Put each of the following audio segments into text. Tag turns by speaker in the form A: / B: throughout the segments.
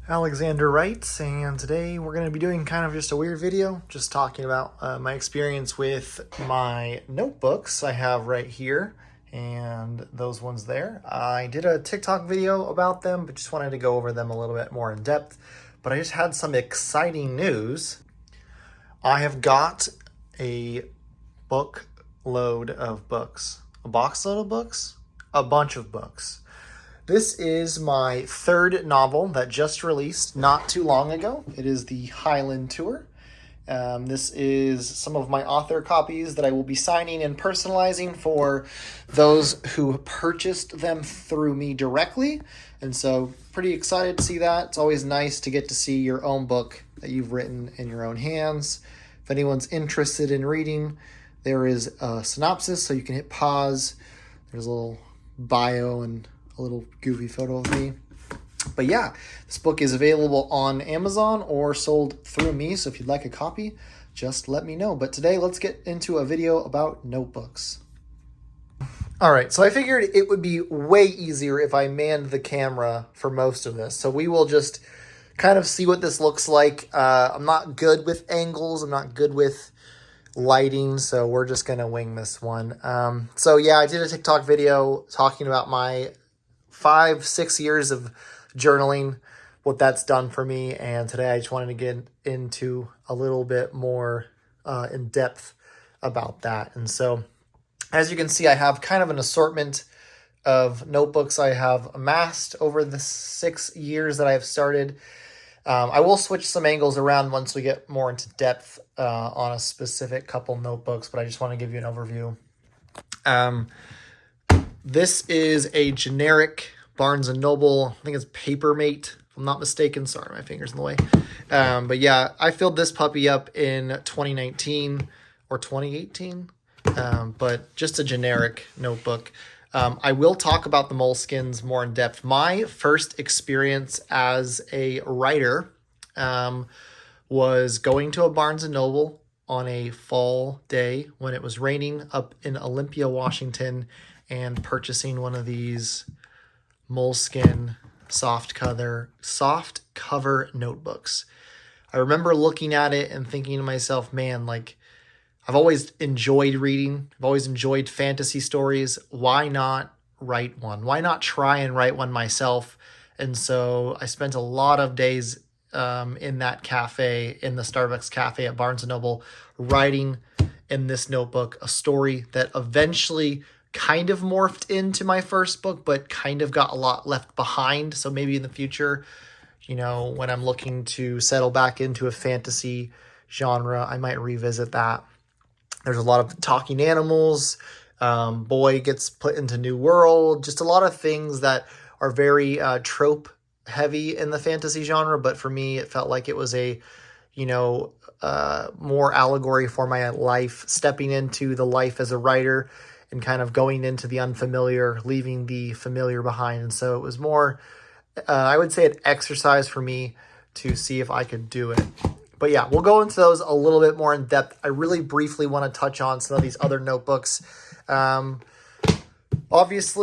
A: Alexander writes, and today we're going to be doing kind of just a weird video, just talking about my experience with my notebooks I have right here and those ones there. I did a TikTok video about them, but just wanted to go over them a little bit more in depth. But I just had some exciting news. I have got a book load of books. A box load of books? A bunch of books. This is my third novel that just released not too long ago. It is the Highland Tour. This is some of my author copies that I will be signing and personalizing for those who purchased them through me directly. And so pretty excited to see that. It's always nice to get to see your own book that you've written in your own hands. If anyone's interested in reading, there is a synopsis, so you can hit pause. There's a little bio and a little goofy photo of me. But yeah, this book is available on Amazon or sold through me, so if you'd like a copy, just let me know. But today, let's get into a video about notebooks. All right, so I figured it would be way easier if I manned the camera for most of this. So we will just kind of see what this looks like. I'm not good with angles. I'm not good with lighting, so we're just going to wing this one. So yeah, I did a TikTok video talking about my 5-6 years of journaling, what that's done for me, and today I just wanted to get into a little bit more in depth about that. And so as you can see, I have kind of an assortment of notebooks I have amassed over the 6 years that I've started. I will switch some angles around once we get more into depth on a specific couple notebooks, but I just want to give you an overview. This is a generic Barnes & Noble, I think it's Papermate, if I'm not mistaken. Sorry, my finger's in the way. But yeah, I filled this puppy up in 2019 or 2018, but just a generic notebook. I will talk about the Moleskines more in depth. My first experience as a writer was going to a Barnes & Noble on a fall day when it was raining up in Olympia, Washington, and purchasing one of these Moleskine soft cover notebooks. I remember looking at it and thinking to myself, man, like, I've always enjoyed reading. I've always enjoyed fantasy stories. Why not write one? Why not try and write one myself? And so I spent a lot of days in that cafe, in the Starbucks cafe at Barnes & Noble, writing in this notebook a story that eventually kind of morphed into my first book, but kind of got a lot left behind. So maybe in the future, you know, when I'm looking to settle back into a fantasy genre, I might revisit that. There's a lot of talking animals. Boy gets put into new world. Just a lot of things that are very trope heavy in the fantasy genre. But for me, it felt like it was a, more allegory for my life, stepping into the life as a writer and kind of going into the unfamiliar, leaving the familiar behind. And so it was more, I would say, an exercise for me to see if I could do it. But yeah, we'll go into those a little bit more in depth. I really briefly want to touch on some of these other notebooks. Obviously,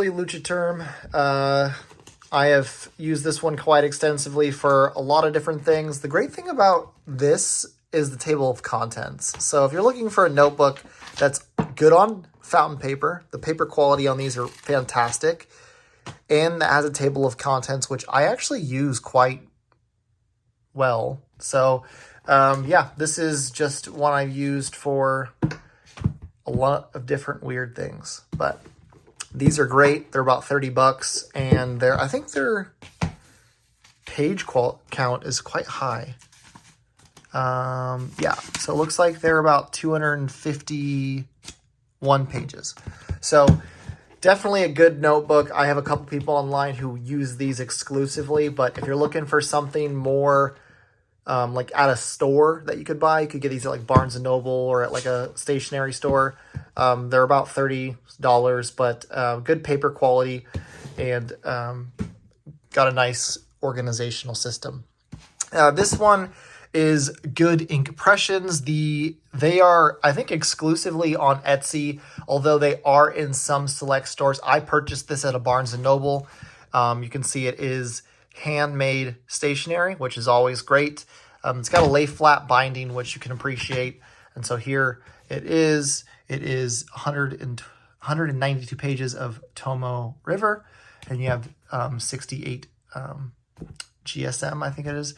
A: Luchaterm. I have used this one quite extensively for a lot of different things. The great thing about this is the table of contents. So if you're looking for a notebook that's good on fountain paper, the paper quality on these are fantastic, and that has a table of contents, which I actually use quite well. So yeah, this is just one I've used for a lot of different weird things, but these are great. They're about $30, and I think their page count is quite high. Yeah, so it looks like they're about 251 pages. So definitely a good notebook. I have a couple people online who use these exclusively, but if you're looking for something more like at a store that you could buy, you could get these at like Barnes & Noble or at like a stationery store. They're about $30, but good paper quality and got a nice organizational system. This one is Good Ink Impressions. They are, I think, exclusively on Etsy, although they are in some select stores. I purchased this at a Barnes & Noble. You can see it is handmade stationery, which is always great. It's got a lay flat binding, which you can appreciate. And so here it is. It is 192 pages of Tomoe River, and you have 68 GSM, I think it is.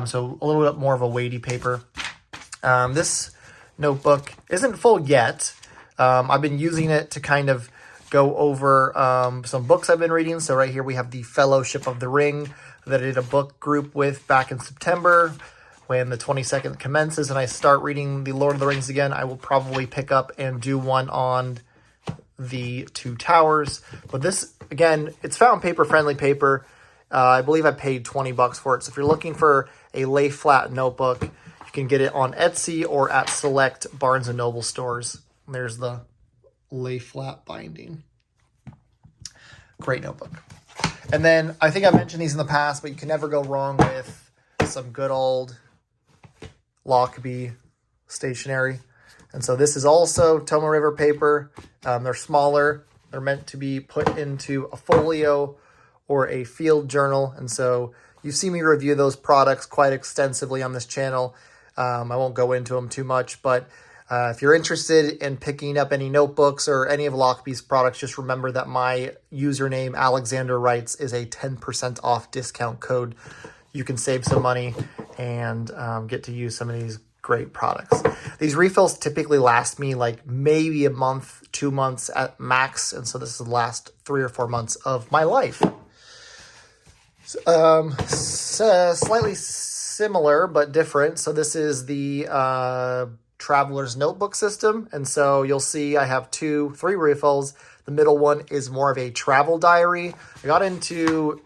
A: So a little bit more of a weighty paper. This notebook isn't full yet. I've been using it to kind of go over some books I've been reading. So right here we have the Fellowship of the Ring that I did a book group with back in September. When the 22nd commences and I start reading the Lord of the Rings again, I will probably pick up and do one on the Two Towers. But this, again, it's fountain paper, friendly paper. I believe I paid $20 for it. So if you're looking for a lay flat notebook, you can get it on Etsy or at select Barnes & Noble stores. There's the lay flat binding. Great notebook. And then I think I mentioned these in the past, but you can never go wrong with some good old Lockerbie stationery. And so this is also Tomoe River paper. They're smaller. They're meant to be put into a folio or a field journal. And so you've seen me review those products quite extensively on this channel. I won't go into them too much, but if you're interested in picking up any notebooks or any of Lockerbie's products, just remember that my username, Alexander Writes, is a 10% off discount code. You can save some money and get to use some of these great products. These refills typically last me like maybe a month, 2 months at max. And so this is the last 3 or 4 months of my life. Slightly similar, but different. So this is the Traveler's Notebook system. And so you'll see I have 3 refills. The middle one is more of a travel diary. I got into,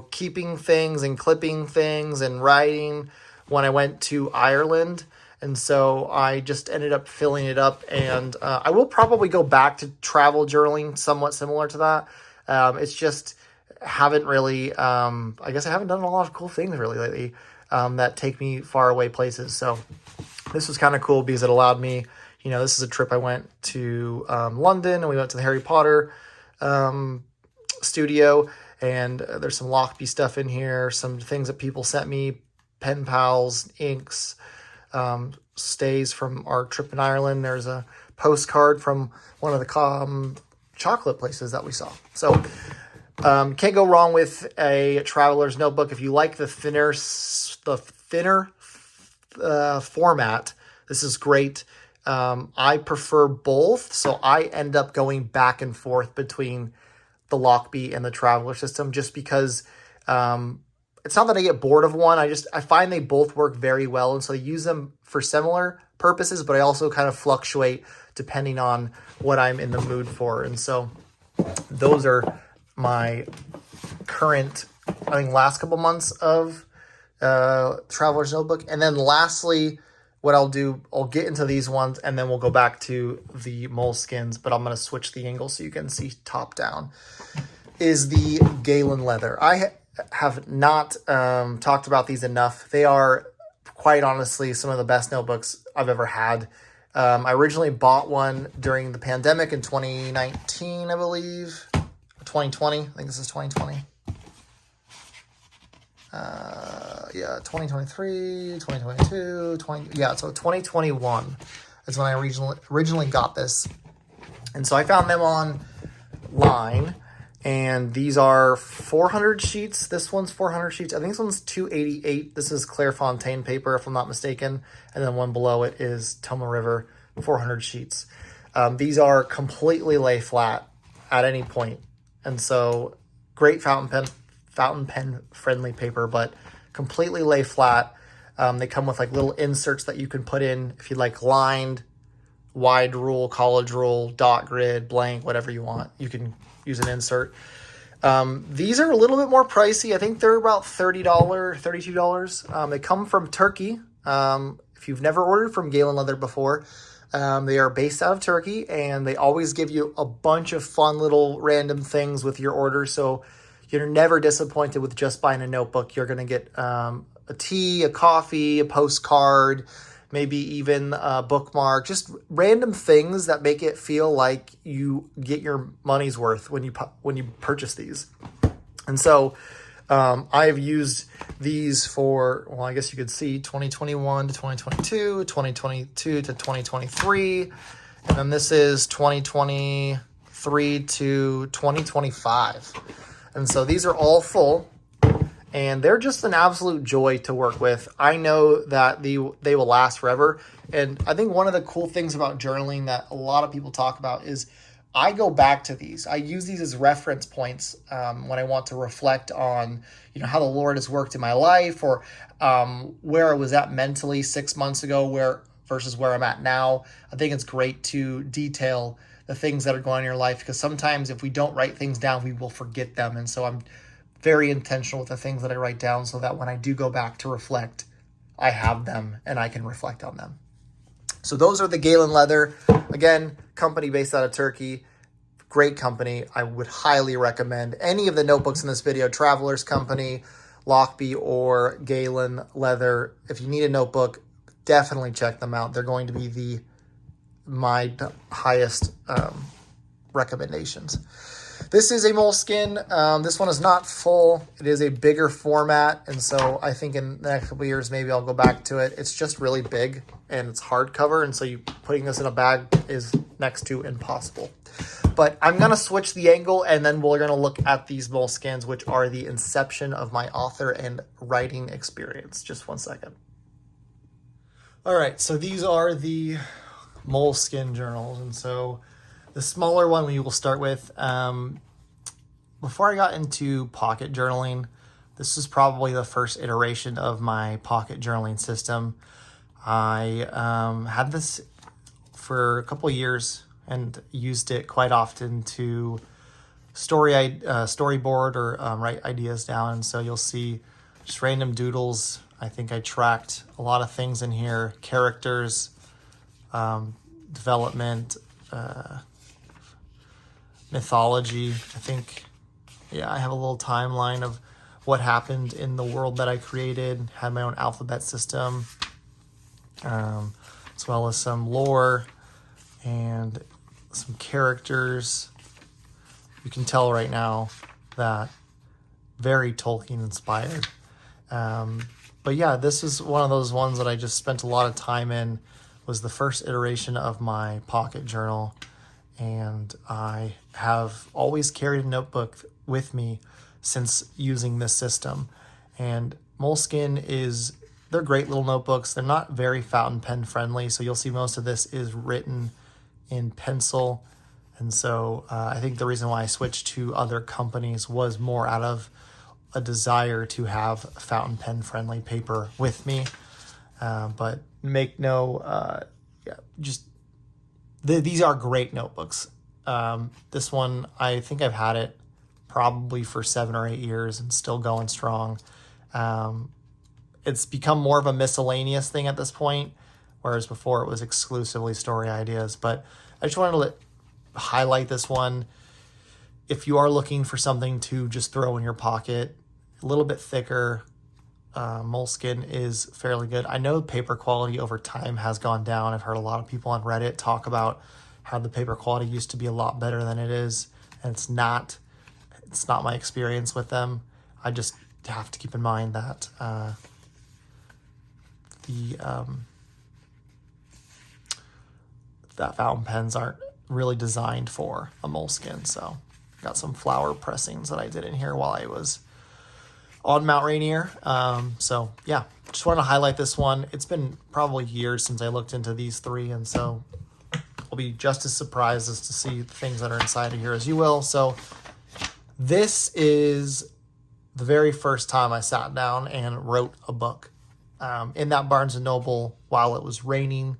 A: keeping things and clipping things and writing when I went to Ireland. And so I just ended up filling it up. And I will probably go back to travel journaling, somewhat similar to that. It's just haven't really, I guess I haven't done a lot of cool things really lately that take me far away places. So this was kind of cool because it allowed me, this is a trip I went to London, and we went to the Harry Potter studio, and there's some Lockerbie stuff in here, some things that people sent me, pen pals, inks, stays from our trip in Ireland. There's a postcard from one of the chocolate places that we saw. So can't go wrong with a traveler's notebook. If you like the thinner format, this is great. I prefer both, so I end up going back and forth between the Lockerbie and the Traveler system just because it's not that I get bored of one. I find they both work very well, and so I use them for similar purposes, but I also kind of fluctuate depending on what I'm in the mood for. And so those are my current, I think, last couple months of Traveler's Notebook. And then lastly, what I'll do, I'll get into these ones and then we'll go back to the Moleskines, but I'm going to switch the angle so you can see top down, is the Galen Leather. I have not talked about these enough. They are, quite honestly, some of the best notebooks I've ever had. I originally bought one during the pandemic in 2019, I believe. 2020. I think this is 2020. 2023, 2022, so 2021 is when I originally got this. And so I found them online, and these are 400 sheets. This one's 400 sheets. I think this one's 288. This is Clairefontaine paper, if I'm not mistaken. And then one below it is Tomoe River, 400 sheets. These are completely lay flat at any point. And so great fountain pen friendly paper, but completely lay flat. They come with like little inserts that you can put in if you like lined, wide rule, college rule, dot grid, blank, whatever you want. You can use an insert. These are a little bit more pricey. I think they're about $30, $32. They come from Turkey. If you've never ordered from Galen Leather before, they are based out of Turkey, and they always give you a bunch of fun little random things with your order. So you're never disappointed with just buying a notebook. You're going to get a tea, a coffee, a postcard, maybe even a bookmark, just random things that make it feel like you get your money's worth when you purchase these. And so I've used these for, well, I guess you could see 2021 to 2022, 2022 to 2023, and then this is 2023 to 2025. And so these are all full, and they're just an absolute joy to work with. I know that they will last forever. And I think one of the cool things about journaling that a lot of people talk about is I go back to these. I use these as reference points when I want to reflect on, how the Lord has worked in my life, or where I was at mentally 6 months ago versus where I'm at now. I think it's great to detail the things that are going on in your life, because sometimes if we don't write things down, we will forget them. And so I'm very intentional with the things that I write down so that when I do go back to reflect, I have them and I can reflect on them. So those are the Galen Leather. Again, company based out of Turkey. Great company. I would highly recommend any of the notebooks in this video, Traveler's Company, Lockby, or Galen Leather. If you need a notebook, definitely check them out. They're going to be my highest recommendations. This is a Moleskine. This one is not full. It is a bigger format, and so I think in the next couple of years, maybe I'll go back to it. It's just really big, and it's hardcover, and so putting this in a bag is next to impossible. But I'm going to switch the angle, and then we're going to look at these Moleskines, which are the inception of my author and writing experience. Just one second. All right, so these are the Moleskine journals, and so the smaller one we will start with. Before I got into pocket journaling, this is probably the first iteration of my pocket journaling system. I had this for a couple of years and used it quite often to storyboard or write ideas down. And so you'll see just random doodles. I think I tracked a lot of things in here: characters, development, mythology. I think, I have a little timeline of what happened in the world that I created. Had my own alphabet system, as well as some lore and some characters. You can tell right now that very Tolkien inspired. But yeah, this is one of those ones that I just spent a lot of time in. Was the first iteration of my pocket journal, and I have always carried a notebook with me since using this system. And Moleskine they're great little notebooks. They're not very fountain pen friendly, so you'll see most of this is written in pencil. And so I think the reason why I switched to other companies was more out of a desire to have fountain pen friendly paper with me. But make no, these are great notebooks. This one, I think I've had it probably for 7 or 8 years and still going strong. It's become more of a miscellaneous thing at this point, whereas before it was exclusively story ideas. But I just wanted to highlight this one. If you are looking for something to just throw in your pocket, a little bit thicker, Moleskine is fairly good. I know paper quality over time has gone down. I've heard a lot of people on Reddit talk about how the paper quality used to be a lot better than it is, and it's not my experience with them. I just have to keep in mind that that fountain pens aren't really designed for a Moleskine. So got some flower pressings that I did in here while I was on Mount Rainier. So yeah, just wanted to highlight this one. It's been probably years since I looked into these three, and so I'll be just as surprised as to see the things that are inside of here as you will. So this is the very first time I sat down and wrote a book. In that Barnes & Noble while it was raining,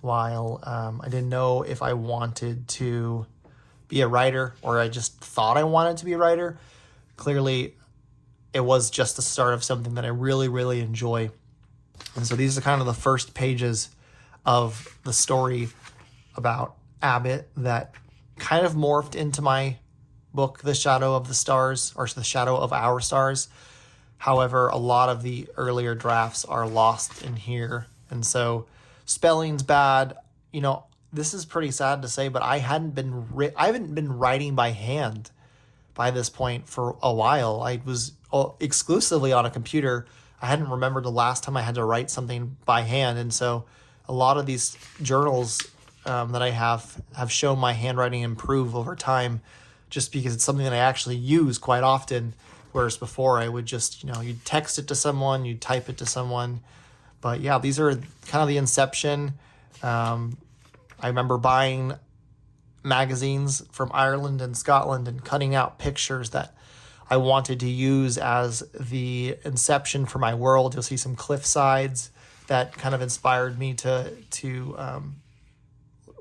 A: while I didn't know if I wanted to be a writer or I just thought I wanted to be a writer. Clearly, it was just the start of something that I really, really enjoy. And so these are kind of the first pages of the story about Abbott that kind of morphed into my book, The Shadow of the Stars, or The Shadow of Our Stars. However, a lot of the earlier drafts are lost in here. And so spelling's bad. This is pretty sad to say, but I haven't been writing by hand by this point for a while. I was exclusively on a computer. I hadn't remembered the last time I had to write something by hand. And so a lot of these journals that I have shown my handwriting improve over time, just because it's something that I actually use quite often. Whereas before I would just, you'd text it to someone, you'd type it to someone. But yeah, these are kind of the inception. I remember buying magazines from Ireland and Scotland and cutting out pictures that I wanted to use as the inception for my world. You'll see some cliff sides that kind of inspired me to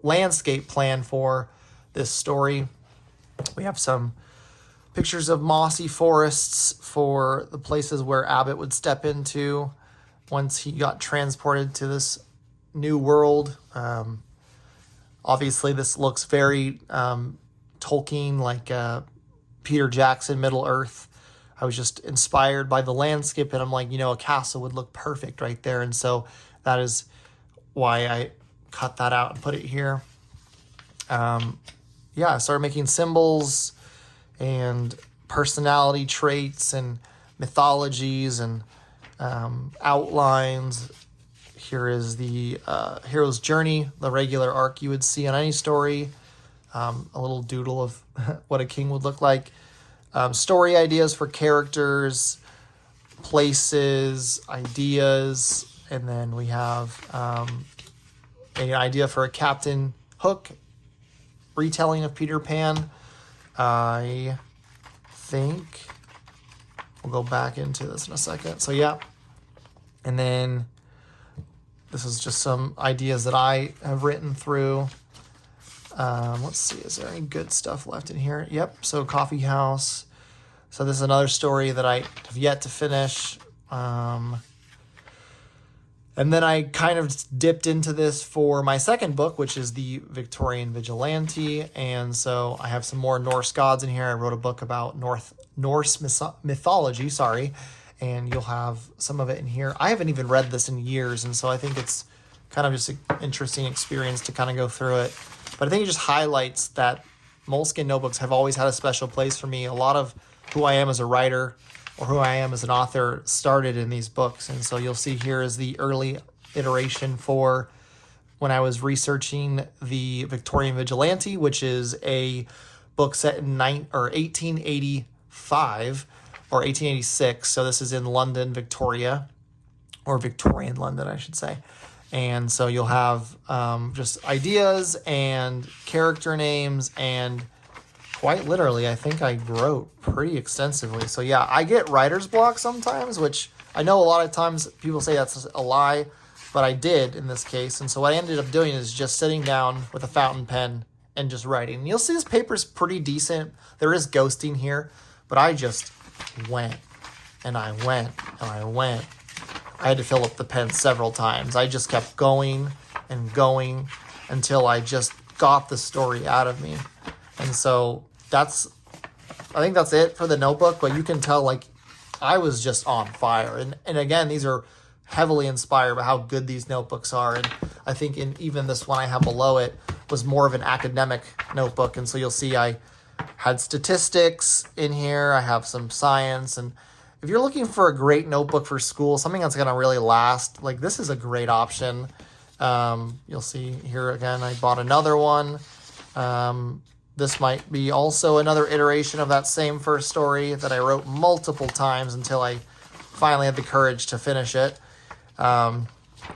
A: landscape plan for this story. We have some pictures of mossy forests for the places where Abbott would step into once he got transported to this new world. Obviously, this looks very Tolkien, like Peter Jackson, Middle Earth. I was just inspired by the landscape, and I'm like, a castle would look perfect right there. And so that is why I cut that out and put it here. I started making symbols and personality traits and mythologies and outlines. Here is the hero's journey, the regular arc you would see on any story. A little doodle of what a king would look like. Story ideas for characters, places, ideas, and then we have an idea for a Captain Hook retelling of Peter Pan. I think we'll go back into this in a second. So yeah, and then this is just some ideas that I have written through. Let's see, is there any good stuff left in here? Yep, so Coffee House. So this is another story that I have yet to finish. And then I kind of dipped into this for my second book, which is the Victorian Vigilante. And so I have some more Norse gods in here. I wrote a book about Norse mythology, and you'll have some of it in here. I haven't even read this in years, and so I think it's kind of just an interesting experience to kind of go through it. But I think it just highlights that Moleskine notebooks have always had a special place for me. A lot of who I am as a writer or who I am as an author started in these books. And so you'll see here is the early iteration for when I was researching the Victorian Vigilante, which is a book set in 1885 or 1886. So this is in London, Victoria, or Victorian London, I should say. And so you'll have just ideas and character names, and quite literally, I think I wrote pretty extensively. So yeah, I get writer's block sometimes, which I know a lot of times people say that's a lie, but I did in this case. And so what I ended up doing is just sitting down with a fountain pen and just writing. And you'll see this paper's pretty decent. There is ghosting here, but I just went and I went and I went. I had to fill up the pen several times. I just kept going and going until I just got the story out of me. And so I think that's it for the notebook, but you can tell like I was just on fire. And again, these are heavily inspired by how good these notebooks are. And I think in even this one I have below it was more of an academic notebook. And so you'll see I had statistics in here. I have some science. And if you're looking for a great notebook for school, something that's going to really last, like this is a great option. You'll see here again, I bought another one. This might be also another iteration of that same first story that I wrote multiple times until I finally had the courage to finish it. But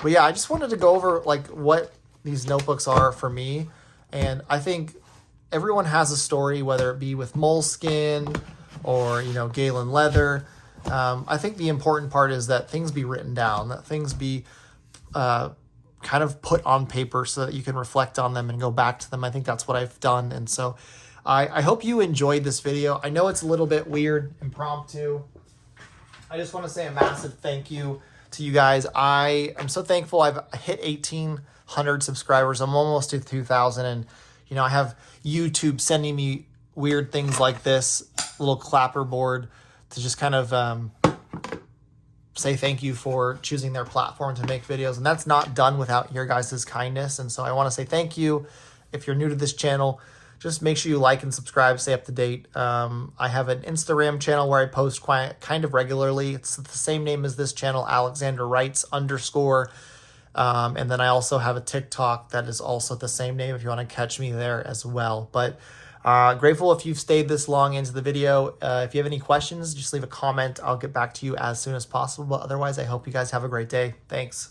A: yeah, I just wanted to go over like what these notebooks are for me. And I think everyone has a story, whether it be with Moleskine or, Galen Leather. I think the important part is that things be written down, that things be kind of put on paper so that you can reflect on them and go back to them. I think that's what I've done. And so I hope you enjoyed this video. I know it's a little bit weird, impromptu. I just want to say a massive thank you to you guys. I am so thankful I've hit 1,800 subscribers. I'm almost to 2,000. And, I have YouTube sending me weird things like this little clapperboard to just kind of say thank you for choosing their platform to make videos. And that's not done without your guys' kindness. And so I want to say thank you. If you're new to this channel, just make sure you like and subscribe, stay up to date. I have an Instagram channel where I post kind of regularly. It's the same name as this channel, Alexander Wrights _. And then I also have a TikTok that is also the same name if you want to catch me there as well. But grateful if you've stayed this long into the video. If you have any questions, just leave a comment. I'll get back to you as soon as possible. But otherwise, I hope you guys have a great day. Thanks.